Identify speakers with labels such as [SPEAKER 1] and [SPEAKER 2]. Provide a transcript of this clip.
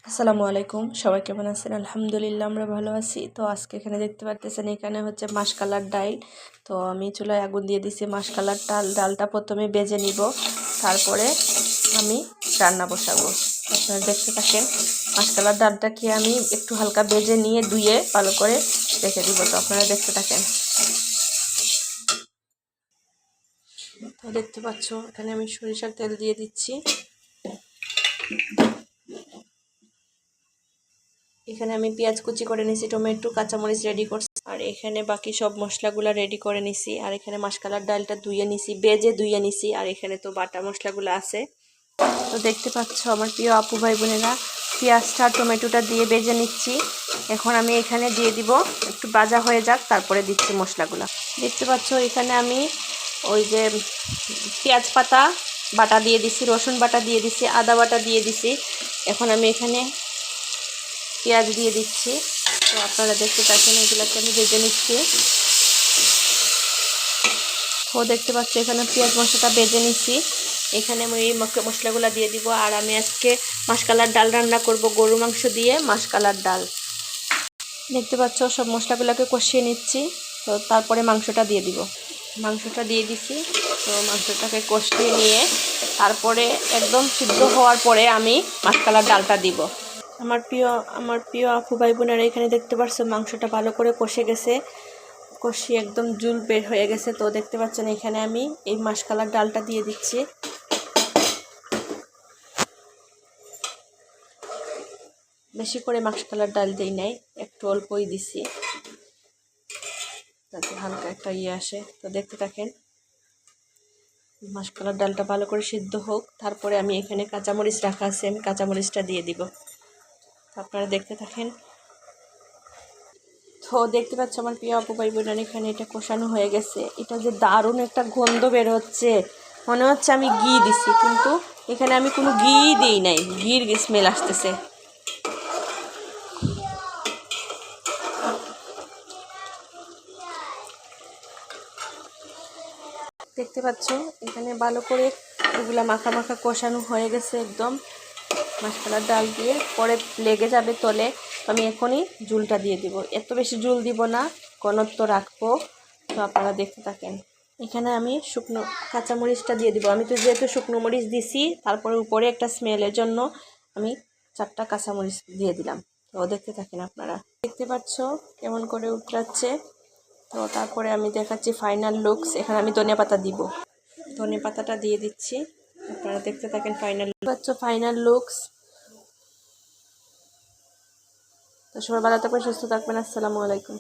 [SPEAKER 1] আসসালামু আলাইকুম, সবাই কেমন আছেন? আলহামদুলিল্লাহ আমরা ভালো আছি। তো আজকে এখানে দেখতে পাচ্ছেন, এখানে হচ্ছে মাসকালার ডাল। তো আমি চুলায় আগুন দিয়ে দিছি। মাসকালার ডালটা প্রথমে বেজে নিব, তারপরে আমি রান্না বসাবো। আপনারা দেখতে থাকেন। মাসকালার ডালটাকে আমি একটু হালকা বেজে নিয়ে ধুয়ে ভালো করে রেখে দিব। তো আপনারা দেখতে থাকেন। তো দেখতে পাচ্ছ, এখানে আমি সরিষার তেল দিয়ে দিচ্ছি। এখানে আমি পেঁয়াজ কুচি করে নিছি, টমেটো কাঁচামরিচ রেডি করছি, আর এখানে বাকি সব মশলাগুলো রেডি করে নিছি। আর এখানে মাসকালার ডালটা ধুয়ে নিছি, বেজে ধুয়ে নিছি। আর এখানে তো বাটা মশলাগুলো আছে। তো দেখতে পাচ্ছ আমার প্রিয় আপু ভাই বোনেরা, পেঁয়াজটা টমেটোটা দিয়ে বেজে নিচ্ছি। এখন আমি এখানে দিয়ে দিব, একটু ভাজা হয়ে যাক, তারপরে দিচ্ছি মশলাগুলো। দেখতে পাচ্ছ এখানে আমি ওই যে পেঁয়াজ পাতা বাটা দিয়ে দিছি, রসুন বাটা দিয়ে দিছি, আদা বাটা দিয়ে দিছি। এখন আমি এখানে পেঁয়াজ দিয়ে দিচ্ছি। তো আপনারা দেখতে পাচ্ছেন, এগুলোকে আমি ভেজে নিচ্ছি। তো দেখতে পাচ্ছি এখানে পেঁয়াজ মশলাটা ভেজে নিচ্ছি। এখানে আমি এই মশলাগুলো দিয়ে দিব। আর আমি আজকে মাসকালার ডাল রান্না করব, গরু মাংস দিয়ে মাসকালার ডাল। দেখতে পাচ্ছ সব মশলাগুলোকে কষিয়ে নিচ্ছি। তো তারপরে মাংসটা দিয়ে দিব। মাংসটা দিয়ে দিছি। তো মাংসটাকে কষিয়ে নিয়ে তারপরে একদম সিদ্ধ হওয়ার পরে আমি মাসকালার ডালটা দিব। আমার প্রিয় আপু ভাই বোনেরা, এখানে দেখতে পাচ্ছ মাংসটা ভালো করে কষে গেছে, কষিয়ে একদম জুল বের হয়ে গেছে। তো দেখতে পাচ্ছেন এখানে আমি এই মাসকালার ডালটা দিয়ে দিচ্ছি। বেশি করে মাসকালার ডাল দিই নাই, একটু অল্পই দিছি, যাতে হালকা একটা আসে। তো দেখতে থাকেন, মাসকালার ডালটা ভালো করে সিদ্ধ হোক, তারপরে আমি এখানে কাঁচামরিচ রাখা আছে, আমি কাঁচামরিচটা দিয়ে দিব। আপনারা দেখতে থাকেন। তো দেখতে পাচ্ছ আমার প্রিয় আপু ভাই বোনেরা, এখানে এটা কষানো হয়ে গেছে। এটা যে দারুণ একটা গন্ধ বের হচ্ছে, মনে হচ্ছে আমি ঘি দিছি, কিন্তু এখানে আমি কোনো ঘি দিই নাই, ঘির স্মেল আসতেছে। দেখতে পাচ্ছ এখানে ভালো করে এগুলা মাখা মাখা কষানো হয়ে গেছে একদম মাসকালার ডাল দিয়ে, পরে লেগে যাবে তলে। আমি এখনই ঝুলটা দিয়ে দিব, এত বেশি ঝুল দিব না, ঘনত্ব রাখবো। তো আপনারা দেখতে থাকেন। এখানে আমি শুকনো কাঁচামরিচটা দিয়ে দিব। আমি তো যেহেতু শুকনো মরিচ দিছি, তারপরে উপরে একটা স্মেলের জন্য আমি 4টা কাঁচামরিচ দিয়ে দিলাম। তো দেখতে থাকেন আপনারা। দেখতে পাচ্ছ কেমন করে উতরাচ্ছে। তো তারপরে আমি দেখাচ্ছি ফাইনাল লুকস। এখানে আমি ধনিয়া পাতা দিব, ধনিয়া পাতাটা দিয়ে দিচ্ছি। আপনারা দেখতে থাকেন ফাইনাল লুকস। তো সবাই ভালো থাকবেন, সুস্থ থাকবেন। আসসালামু আলাইকুম।